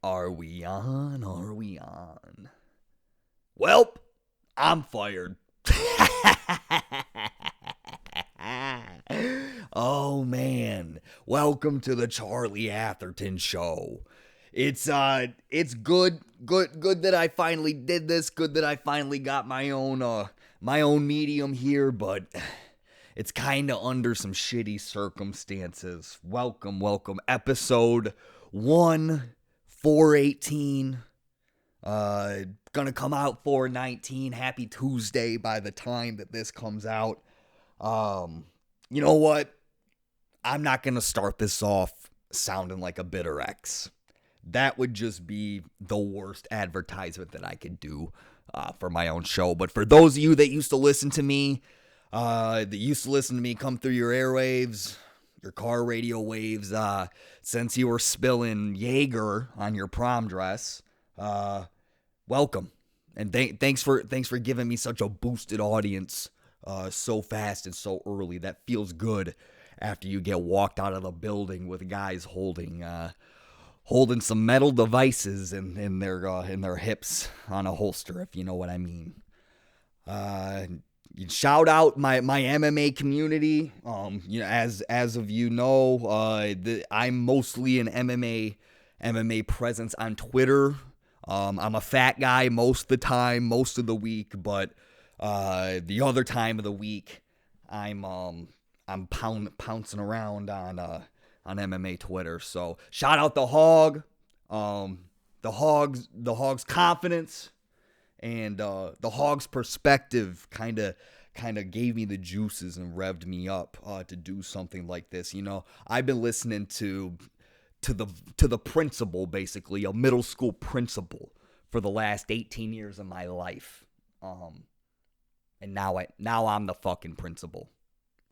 Are we on? Are we on? Welp, I'm fired. Oh man. Welcome to the Charlie Atherton show. It's good that I finally did this. Good that I finally got my own medium here, but it's kind of under some shitty circumstances. Welcome. Episode 418. Gonna come out 419. Happy Tuesday by the time that this comes out. You know what? I'm not gonna start this off sounding like a bitter ex. That would just be the worst advertisement that I could do for my own show. But for those of you that used to listen to me, come through your airwaves, your car radio waves, since you were spilling Jaeger on your prom dress, welcome. And thanks for giving me such a boosted audience so fast and so early. That feels good after you get walked out of the building with guys holding some metal devices in their hips on a holster, if you know what I mean. Shout out my MMA community. As of you know, I'm mostly an MMA presence on Twitter. I'm a fat guy most of the time, most of the week, but the other time of the week, I'm pouncing around on MMA Twitter. So shout out the Hog, the Hog's confidence, and the Hog's perspective kind of gave me the juices and revved me up to do something like this. You know, I've been listening to the principal, basically a middle school principal, for the last 18 years of my life. And now I'm the fucking principal.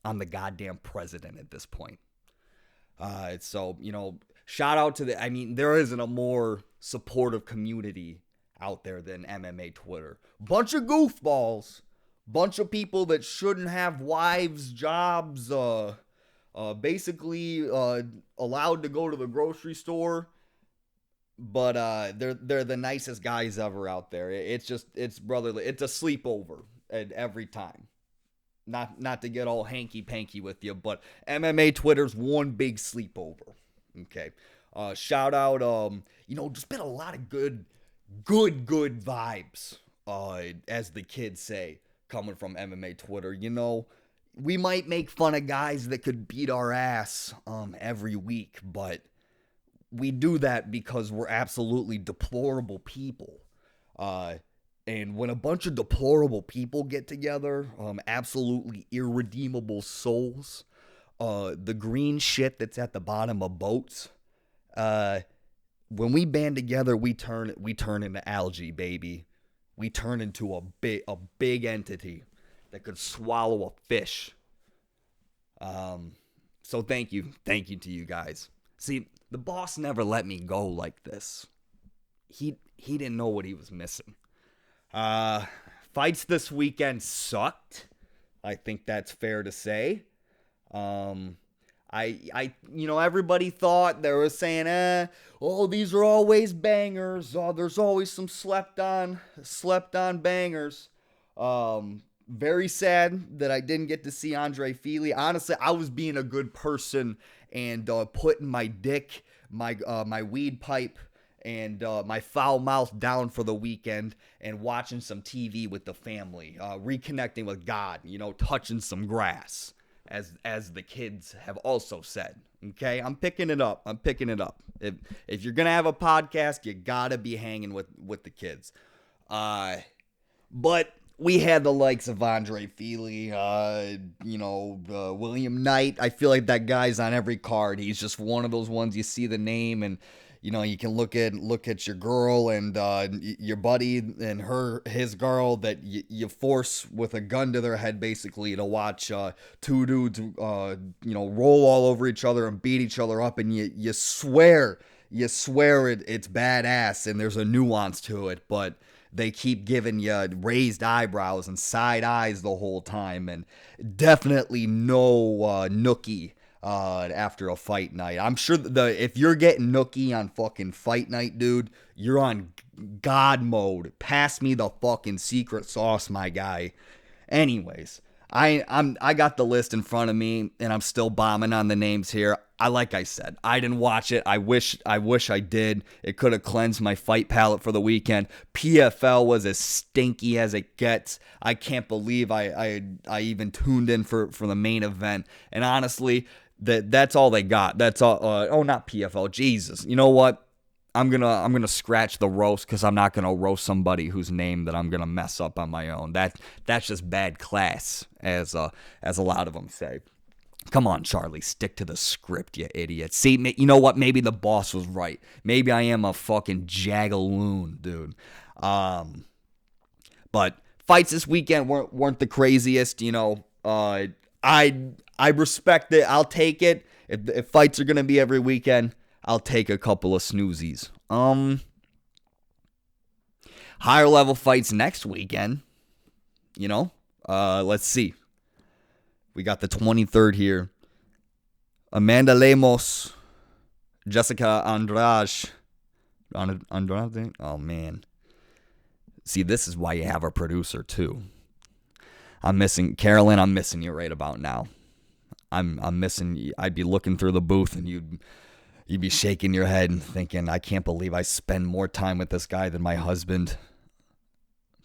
I'm the goddamn president at this point. So, you know, shout out to there isn't a more supportive community out there than MMA Twitter. Bunch of goofballs. Bunch of people that shouldn't have wives, jobs, basically allowed to go to the grocery store. But they're the nicest guys ever out there. It's brotherly. It's a sleepover at every time. Not to get all hanky-panky with you, but MMA Twitter's one big sleepover. Okay. Shout out, just been a lot of good vibes, as the kids say, coming from MMA Twitter. You know, we might make fun of guys that could beat our ass every week, but we do that because we're absolutely deplorable people. And when a bunch of deplorable people get together, absolutely irredeemable souls, the green shit that's at the bottom of boats, when we band together, we turn into algae, baby. We turn into a big entity that could swallow a fish. So thank you to you guys. See, the boss never let me go like this. He didn't know what he was missing. Fights this weekend sucked. I think that's fair to say. Everybody thought, they were saying, these are always bangers. There's always some slept on bangers. Very sad that I didn't get to see Andre Feely. Honestly, I was being a good person and putting my dick, my weed pipe, and my foul mouth down for the weekend and watching some TV with the family, reconnecting with God, touching some grass, as the kids have also said. Okay, I'm picking it up. If you're gonna have a podcast, you gotta be hanging with the kids. But we had the likes of Andre Feely, William Knight. I feel like that guy's on every card. He's just one of those ones you see the name and, you can look at your girl and your buddy and his girl that you force with a gun to their head, basically, to watch two dudes, roll all over each other and beat each other up, and you swear it's badass and there's a nuance to it, but they keep giving you raised eyebrows and side eyes the whole time, and definitely no nookie after a fight night. I'm sure if you're getting nookie on fucking fight night, dude, you're on God mode. Pass me the fucking secret sauce, my guy. Anyways, I got the list in front of me, and I'm still bombing on the names here. Like I said, I didn't watch it. I wish I did. It could have cleansed my fight palate for the weekend. PFL was as stinky as it gets. I can't believe I even tuned in for the main event. And honestly, that's all they got. That's all. Not PFL. Jesus. You know what? I'm gonna scratch the roast because I'm not gonna roast somebody whose name that I'm gonna mess up on my own. That's just bad class, as a lot of them say. Come on, Charlie, stick to the script, you idiot. See, you know what? Maybe the boss was right. Maybe I am a fucking jagaloon, dude. But fights this weekend weren't the craziest. You know, I respect it. I'll take it. If fights are gonna be every weekend, I'll take a couple of snoozies. Higher level fights next weekend. You know, let's see. We got the 23rd here. Amanda Lemos, Jessica Andrade. Oh, man. See, this is why you have a producer, too. Carolyn, I'm missing you right about now. I'm missing you. I'd be looking through the booth, and you'd be shaking your head and thinking, I can't believe I spend more time with this guy than my husband.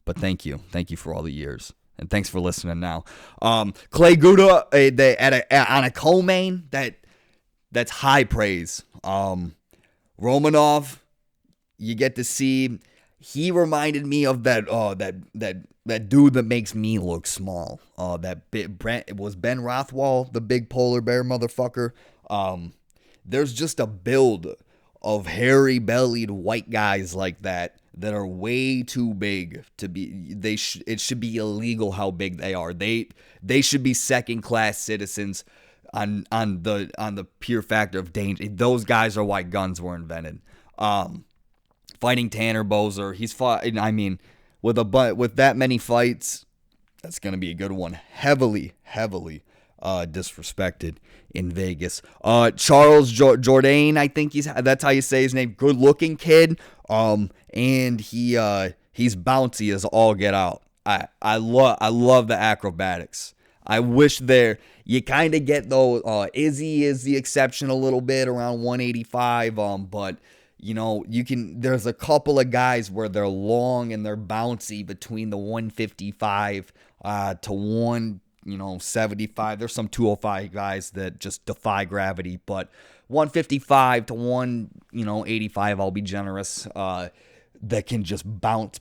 But thank you. Thank you for all the years. And thanks for listening now. Clay Guda on a co-main, that's high praise. Romanov, you get to see. He reminded me of that dude that makes me look small. It was Ben Rothwell, the big polar bear motherfucker. There's just a build of hairy-bellied white guys like that are way too big to be. It should be illegal how big they are. They should be second-class citizens on the pure factor of danger. Those guys are why guns were invented. Fighting Tanner Boser, he's fought. I mean, with that many fights, that's gonna be a good one. Heavily disrespected in Vegas. Charles Jourdain, I think that's how you say his name. Good looking kid. And he's bouncy as all get out. I love the acrobatics. I wish you kind of get those. Izzy is the exception a little bit around 185. But you know, there's a couple of guys where they're long and they're bouncy between the 155 to 75. There's some 205 guys that just defy gravity, but 155 to 185, I'll be generous, that can just bounce.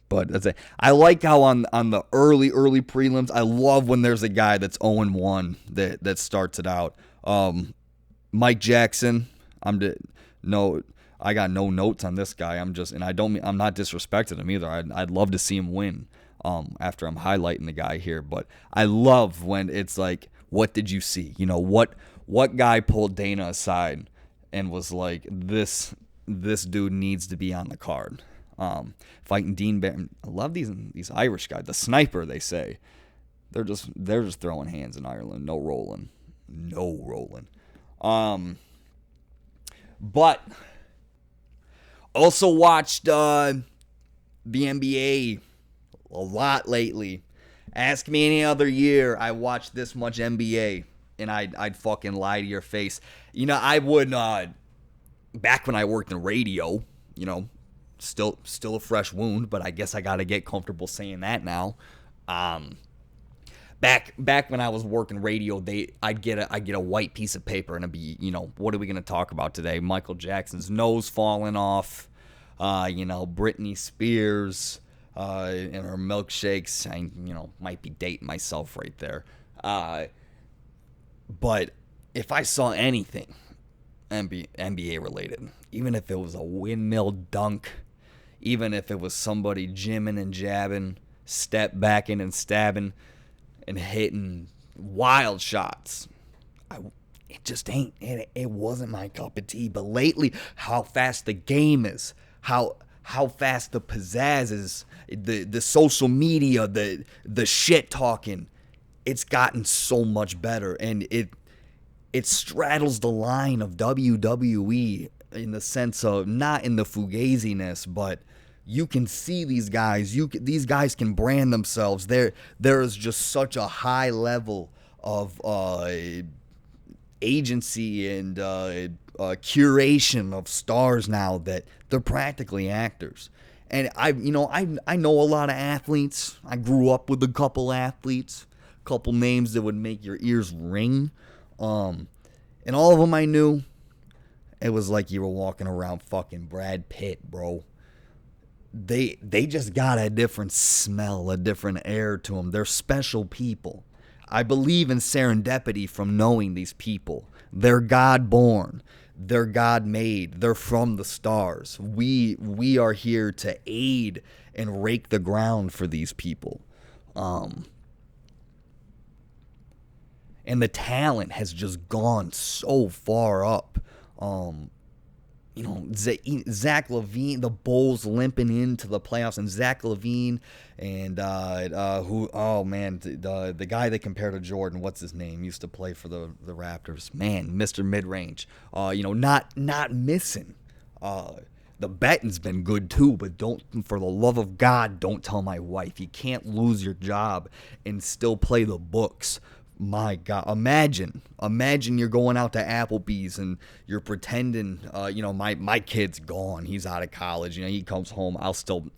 But that's it. I like how on the early prelims, I love when there's a guy that's 0-1 that starts it out. Mike Jackson, I got no notes on this guy. I'm not disrespecting him either. I'd love to see him win. After I'm highlighting the guy here, but I love when it's like, what did you see? You know, what guy pulled Dana aside and was like, this dude needs to be on the card. Fighting Dean Barron. I love these Irish guys. The sniper, they say. They're just throwing hands in Ireland. No rolling. But also watched the NBA a lot lately. Ask me any other year I watched this much NBA, and I'd fucking lie to your face. You know, I would back when I worked in radio, you know, still a fresh wound, but I guess I gotta get comfortable saying that now. Back when I was working radio, I'd get a white piece of paper and it'd be, you know, what are we gonna talk about today? Michael Jackson's nose falling off, Britney Spears, and her milkshakes. I might be dating myself right there. But if I saw anything NBA related, even if it was a windmill dunk, even if it was somebody jimming and jabbing, step backing and stabbing and hitting wild shots, it just ain't. It wasn't my cup of tea. But lately, how fast the game is, how how fast the pizzazz is, the social media, the shit talking, it's gotten so much better, and it straddles the line of WWE in the sense of not in the fugaziness, but you can see these guys. These guys can brand themselves. There is just such a high level of agency and curation of stars now that they're practically actors. And I know a lot of athletes. I grew up with a couple athletes, couple names that would make your ears ring. And all of them I knew, it was like you were walking around fucking Brad Pitt, bro. They just got a different smell, a different air to them. They're special people. I believe in serendipity from knowing these people. They're God-born. They're God-made. They're from the stars. We are here to aid and rake the ground for these people. And the talent has just gone so far up. Zach LaVine, the Bulls limping into the playoffs, and Zach LaVine, and the guy they compare to Jordan, what's his name? Used to play for the Raptors. Man, Mr. Midrange. Not missing. The betting's been good too, but don't, for the love of God, don't tell my wife. You can't lose your job and still play the books. My God, imagine you're going out to Applebee's and you're pretending, my kid's gone. He's out of college. He comes home. I'll still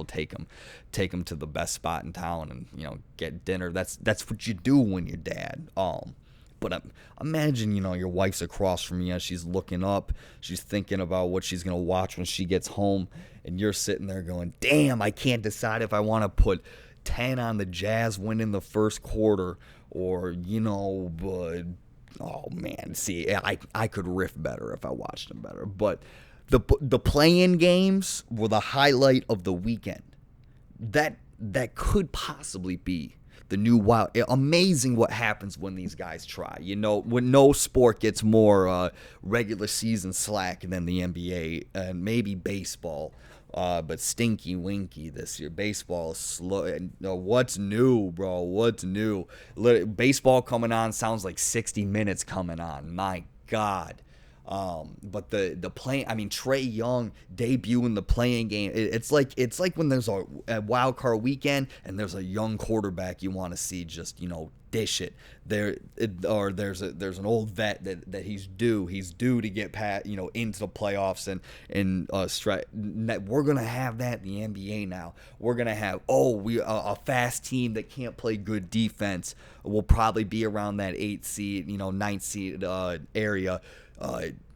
take him to the best spot in town and, get dinner. That's what you do when you're dad. But imagine, your wife's across from you as she's looking up. She's thinking about what she's going to watch when she gets home. And you're sitting there going, damn, I can't decide if I want to put 10 on the Jazz winning the first quarter or, but, oh, man, see, I could riff better if I watched them better. But the play-in games were the highlight of the weekend. That could possibly be the new wild. Amazing what happens when these guys try. When no sport gets more regular season slack than the NBA and maybe baseball. But stinky winky this year. Baseball is slow. What's new, bro? What's new? Baseball coming on sounds like 60 Minutes coming on. My God. But the play, Trae Young debuting the playing game. It's like when there's a wild card weekend and there's a young quarterback you want to see just dish it. There's an old vet that he's due to get into the playoffs and we're gonna have that in the NBA now. We're gonna have a fast team that can't play good defense will probably be around that 8th seed, 9th seed area.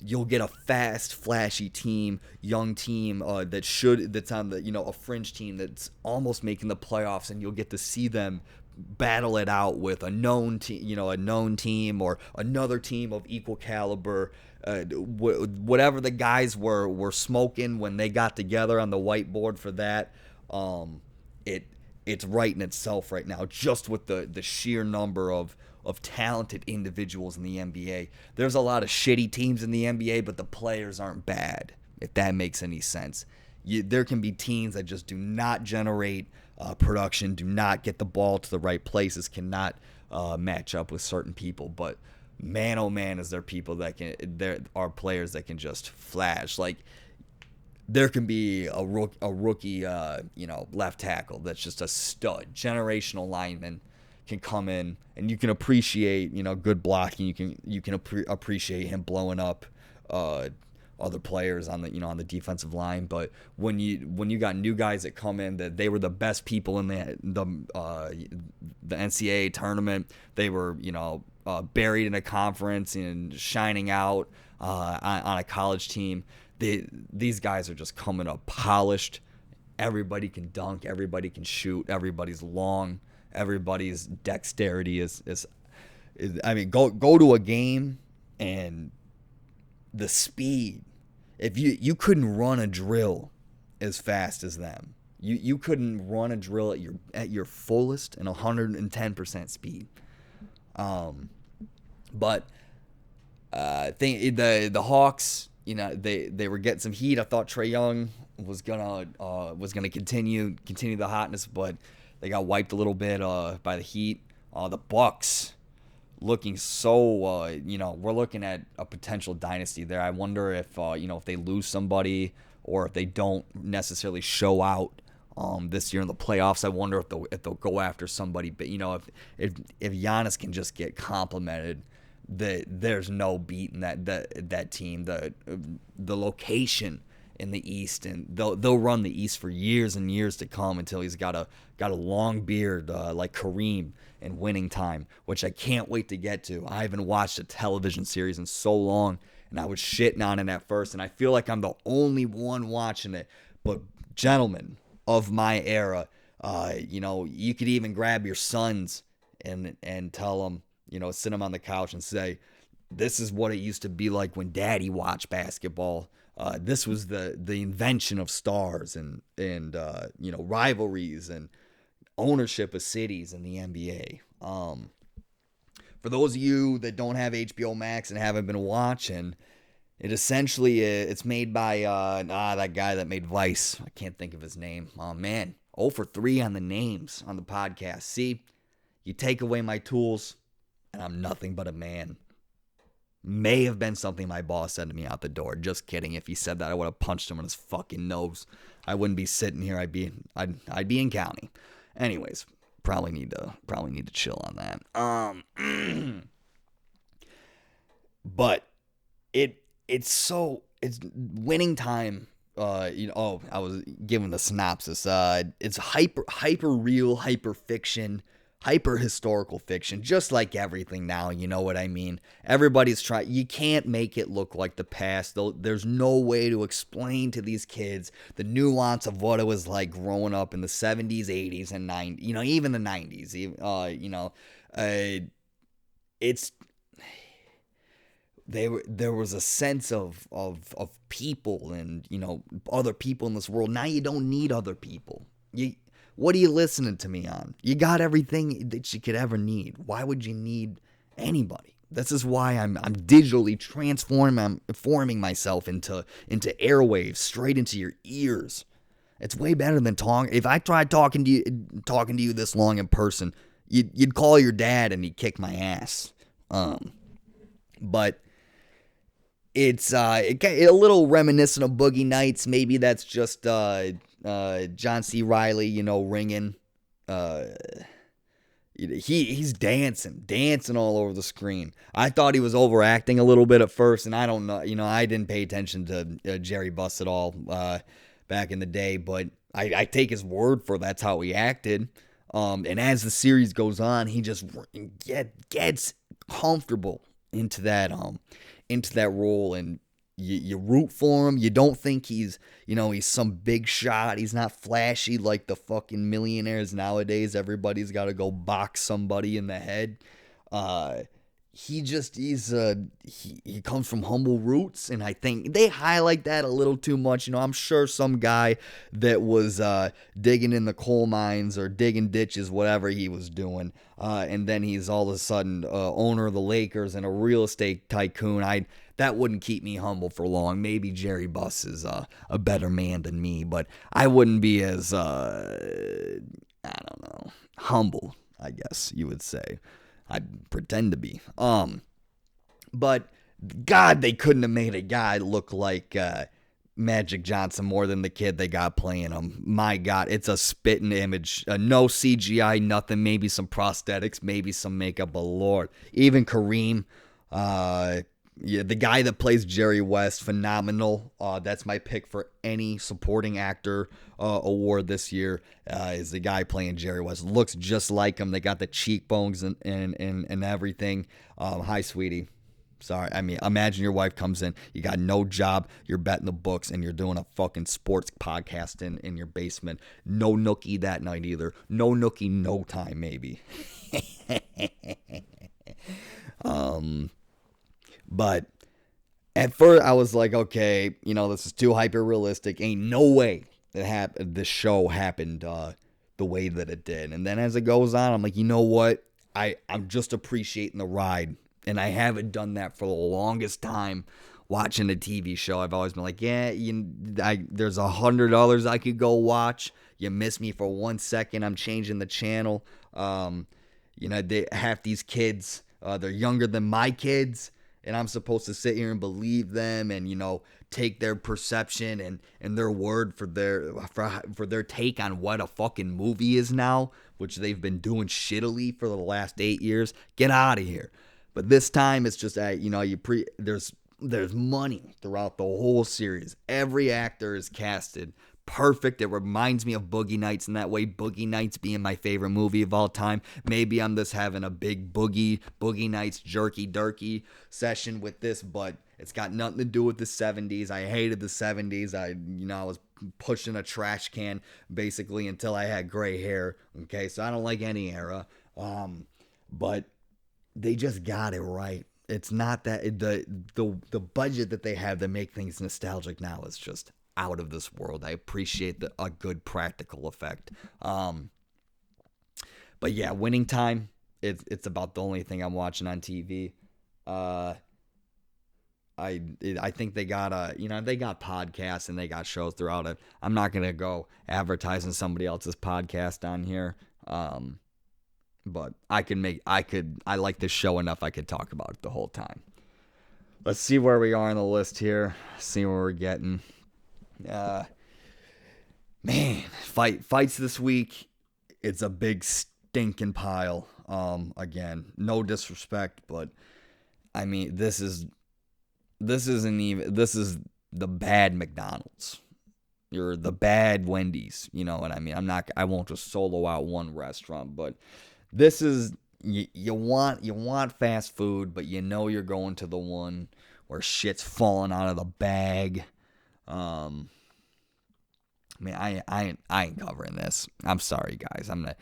You'll get a fast, flashy team, young team that's on the a fringe team that's almost making the playoffs, and you'll get to see them battle it out with a known team or another team of equal caliber. Whatever the guys were smoking when they got together on the whiteboard for that, it's writing itself right now, just with the sheer number of talented individuals in the NBA. There's a lot of shitty teams in the NBA, but the players aren't bad, if that makes any sense. There can be teams that just do not generate production, do not get the ball to the right places, cannot match up with certain people. But man, oh man, is there people there are players that can just flash. Like, there can be a rookie, left tackle that's just a stud, generational lineman, can come in, and you can appreciate, good blocking. You can appreciate him blowing up other players on the defensive line. But when you got new guys that come in, that they were the best people in the NCAA tournament, they were buried in a conference and shining out on a college team. These guys are just coming up polished. Everybody can dunk, everybody can shoot, everybody's long, everybody's dexterity is go to a game and the speed. If you couldn't run a drill as fast as them. You couldn't run a drill at your fullest and 110% speed. But I think the Hawks, they were getting some heat. I thought Trae Young was gonna continue the hotness, but they got wiped a little bit by the Heat. The Bucks looking so we're looking at a potential dynasty there. I wonder if if they lose somebody or if they don't necessarily show out this year in the playoffs. I wonder if they'll go after somebody. But if Giannis can just get complimented, there's no beating that team. The location in the East, and they'll run the East for years and years to come until he's got a long beard like Kareem in Winning Time, which I can't wait to get to. I haven't watched a television series in so long, and I was shitting on it at first, and I feel like I'm the only one watching it. But gentlemen of my era, you could even grab your sons and tell them, sit them on the couch and say, this is what it used to be like when Daddy watched basketball. This was the invention of stars and rivalries and ownership of cities in the NBA. For those of you that don't have HBO Max and haven't been watching, it essentially it's made by that guy that made Vice. I can't think of his name. Oh man, 0 for 3 on the names on the podcast. See, you take away my tools, and I'm nothing but a man. May have been something my boss said to me out the door. Just kidding. If he said that, I would have punched him in his fucking nose. I wouldn't be sitting here. I'd be in county. Anyways, probably need to chill on that. But it's Winning Time. I was giving the synopsis. It's hyper real, hyper fiction, hyper historical fiction, just like everything now. You know what I mean? Everybody's trying. You can't make it look like the past. Though there's no way to explain to these kids the nuance of what it was like growing up in the 70s, 80s, and 90s. Even the 90s. There was a sense of people and other people in this world. Now you don't need other people. What are you listening to me on? You got everything that you could ever need. Why would you need anybody? This is why I'm digitally transforming myself into airwaves straight into your ears. It's way better than talking. If I tried talking to you this long in person, you'd call your dad and he'd kick my ass. But it's a little reminiscent of Boogie Nights. Maybe that's just John C. Reilly, ringing. He's dancing all over the screen. I thought he was overacting a little bit at first, and I don't know. I didn't pay attention to Jerry Buss at all back in the day, but I take his word for that's how he acted. And as the series goes on, he just gets comfortable into that role, and you root for him. You don't think he's some big shot. He's not flashy like the fucking millionaires nowadays. Everybody's got to go box somebody in the head. He comes from humble roots, and I think they highlight that a little too much. I'm sure some guy that was digging in the coal mines or digging ditches, whatever he was doing, and then he's all of a sudden owner of the Lakers and a real estate tycoon. That wouldn't keep me humble for long. Maybe Jerry Buss is a better man than me, but I wouldn't be as humble, I guess you would say. I'd pretend to be. But God, they couldn't have made a guy look like Magic Johnson more than the kid they got playing him. My God, it's a spitting image. No CGI, nothing. Maybe some prosthetics, maybe some makeup. But Lord, even Kareem, the guy that plays Jerry West, phenomenal. That's my pick for any supporting actor award this year. Is the guy playing Jerry West. Looks just like him. They got the cheekbones and everything. Hi, sweetie. Sorry. I mean, imagine your wife comes in. You got no job. You're betting the books, and you're doing a fucking sports podcast in your basement. No nookie that night either. No nookie, no time maybe. But at first I was like, okay, this is too hyper realistic. Ain't no way that this show happened the way that it did. And then as it goes on, I'm like, you know what? I'm just appreciating the ride. And I haven't done that for the longest time watching a TV show, I've always been like, yeah, there's $100 I could go watch. You miss me for 1 second, I'm changing the channel. They have these kids, they're younger than my kids, and I'm supposed to sit here and believe them and, take their perception and their word for their take on what a fucking movie is now, which they've been doing shittily for the last 8 years. Get out of here. But this time it's just there's money throughout the whole series. Every actor is casted perfect. It reminds me of Boogie Nights in that way. Boogie Nights being my favorite movie of all time. Maybe I'm just having a big Boogie Nights jerky session with this, but it's got nothing to do with the 70s. I hated the 70s. I was pushing a trash can basically until I had gray hair. Okay, so I don't like any era. But they just got it right. It's not that the budget that they have to make things nostalgic now is just out of this world. I appreciate a good practical effect. But yeah, Winning Time. It's about the only thing I'm watching on TV. I think they got they got podcasts and they got shows throughout it. I'm not gonna go advertising somebody else's podcast on here. But I like this show enough I could talk about it the whole time. Let's see where we are on the list here. See where we're getting. Man, fights this week. It's a big stinking pile. Again, no disrespect, but I mean, this is the bad McDonald's. You're the bad Wendy's. You know what I mean? I won't just solo out one restaurant, but this is, you want fast food, but you're going to the one where shit's falling out of the bag. I ain't covering this. I'm sorry, guys. I'm not,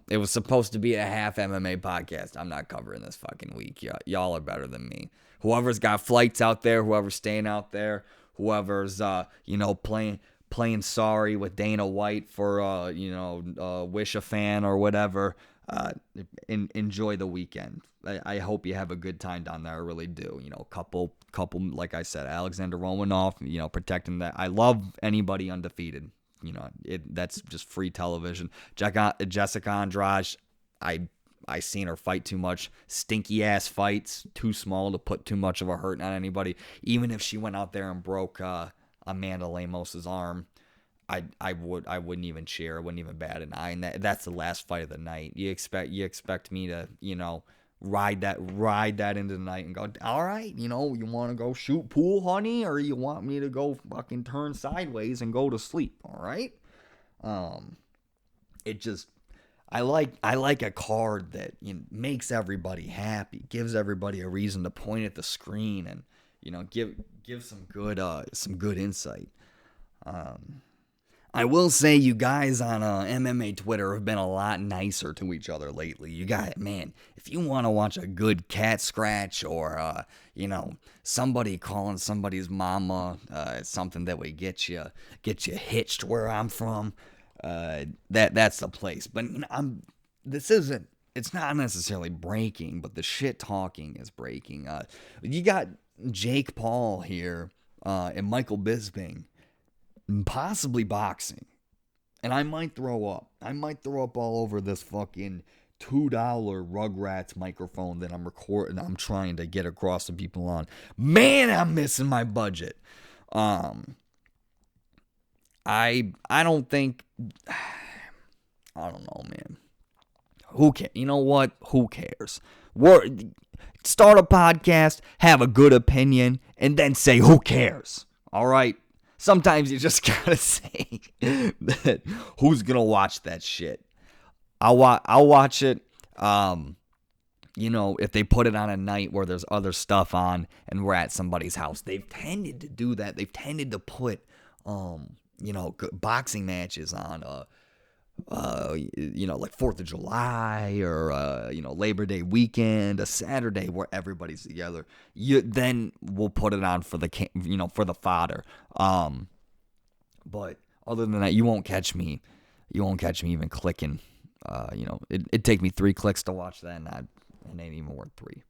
it was supposed to be a half MMA podcast. I'm not covering this fucking week. Y'all are better than me. Whoever's got flights out there, whoever's staying out there, whoever's, playing sorry with Dana White for, Wish a fan or whatever, enjoy the weekend. I hope you have a good time down there. I really do. Couple, like I said, Alexander Romanov, protecting that. I love anybody undefeated. That's just free television. Jessica Andrade, I seen her fight too much. Stinky ass fights, too small to put too much of a hurt on anybody. Even if she went out there and broke Amanda Lamos's arm, I wouldn't even cheer. I wouldn't even bat an eye. And that's the last fight of the night. You expect me to ride that into the night and go, all right, you want to go shoot pool, honey, or you want me to go fucking turn sideways and go to sleep? All right. I like a card that makes everybody happy, gives everybody a reason to point at the screen, and give some good insight. I will say you guys on MMA Twitter have been a lot nicer to each other lately. You got, man, if you want to watch a good cat scratch or somebody calling somebody's mama, something that would get you hitched where I'm from, that's the place. But it's not necessarily breaking, but the shit talking is breaking. You got Jake Paul here and Michael Bisping possibly boxing, and I might throw up. I might throw up all over this fucking $2 Rugrats microphone that I'm recording. I'm trying to get across to people on. Man, I'm missing my budget. I don't think. I don't know, man. Who cares? You know what? Who cares? Start a podcast, have a good opinion, and then say, who cares? All right? Sometimes you just gotta say that who's gonna watch that shit. I'll watch it. If they put it on a night where there's other stuff on and we're at somebody's house, they've tended to do that. They've tended to put, boxing matches on, like 4th of July or, Labor Day weekend, a Saturday where everybody's together. Then we'll put it on for for the fodder. But other than that, you won't catch me even clicking. It'd take me 3 clicks to watch that, and it ain't even worth 3.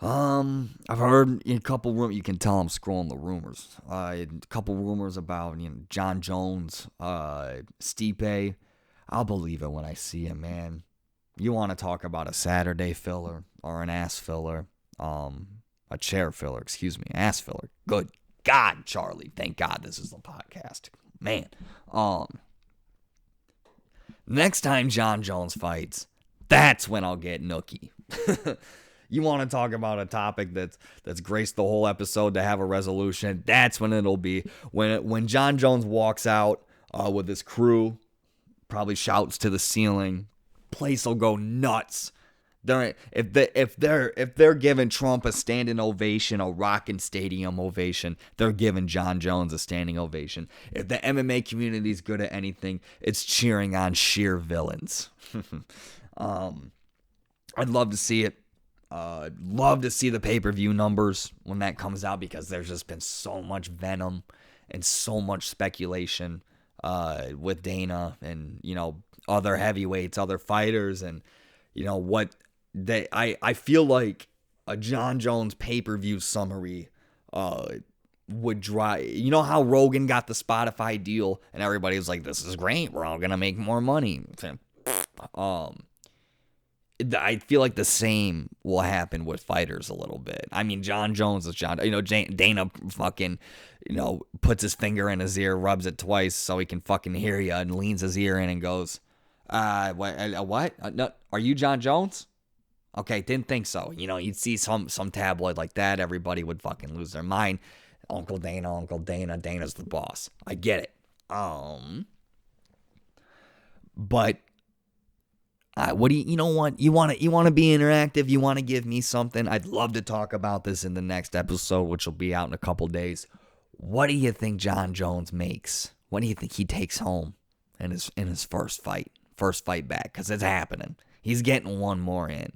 I've heard in a couple rumors. You can tell I'm scrolling the rumors. A couple rumors about John Jones, Stipe. I'll believe it when I see him, man. You want to talk about a Saturday filler or an ass filler? A chair filler, excuse me, ass filler. Good God, Charlie. Thank God this is the podcast, man. Next time John Jones fights, that's when I'll get nookie. You want to talk about a topic that's graced the whole episode to have a resolution? That's when it'll be. When John Jones walks out with his crew, probably shouts to the ceiling, place will go nuts. If they're giving Trump a standing ovation, a rockin' stadium ovation, they're giving John Jones a standing ovation. If the MMA community's good at anything, it's cheering on sheer villains. I'd love to see it. Love to see the pay-per-view numbers when that comes out, because there's just been so much venom and so much speculation with Dana and other heavyweights, other fighters, and what I feel like a John Jones pay-per-view summary would drive. You know how Rogan got the Spotify deal and everybody was like, "This is great. We're all gonna make more money." I feel like the same will happen with fighters a little bit. I mean, John Jones is John. Dana fucking, puts his finger in his ear, rubs it twice so he can fucking hear you, and leans his ear in and goes, what? No, are you John Jones? Okay, didn't think so. You'd see some tabloid like that, everybody would fucking lose their mind. Uncle Dana, Dana's the boss. I get it. But what do you know what? You want to be interactive, you want to give me something. I'd love to talk about this in the next episode, which will be out in a couple days. What do you think John Jones makes? What do you think he takes home in his first fight back? Because it's happening. He's getting one more in.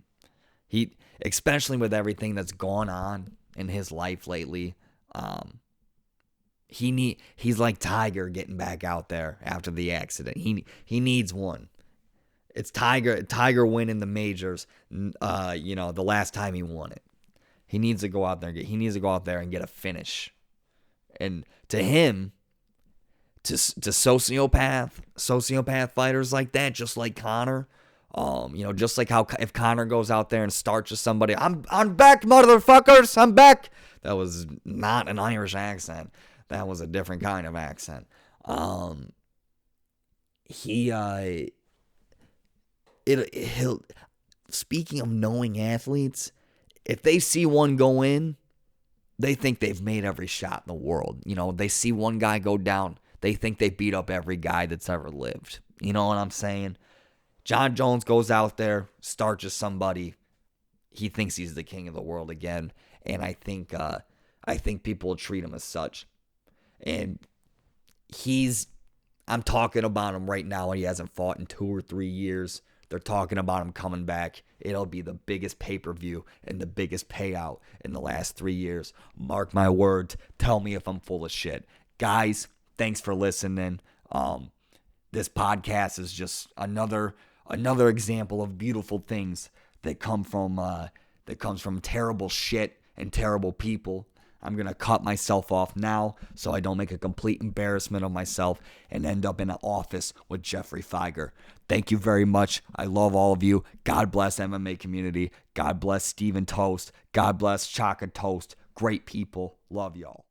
He, especially with everything that's gone on in his life lately, he's like Tiger getting back out there after the accident. He needs one. It's Tiger winning the majors. The last time he won it, he needs to go out there and get a finish. And to him, to sociopath fighters like that, just like Conor, just like how if Conor goes out there and starches somebody, I'm back, motherfuckers, I'm back. That was not an Irish accent. That was a different kind of accent. He'll speaking of knowing athletes, if they see one go in, they think they've made every shot in the world. They see one guy go down, they think they beat up every guy that's ever lived. You know what I'm saying? John Jones goes out there, starches somebody, he thinks he's the king of the world again, and I think people will treat him as such. And I'm talking about him right now, and he hasn't fought in 2 or 3 years. They're talking about him coming back. It'll be the biggest pay-per-view and the biggest payout in the last 3 years. Mark my words. Tell me if I'm full of shit. Guys, thanks for listening. This podcast is just another example of beautiful things that comes from terrible shit and terrible people. I'm going to cut myself off now so I don't make a complete embarrassment of myself and end up in an office with Jeffrey Feiger. Thank you very much. I love all of you. God bless MMA community. God bless Steven Toast. God bless Chaka Toast. Great people. Love y'all.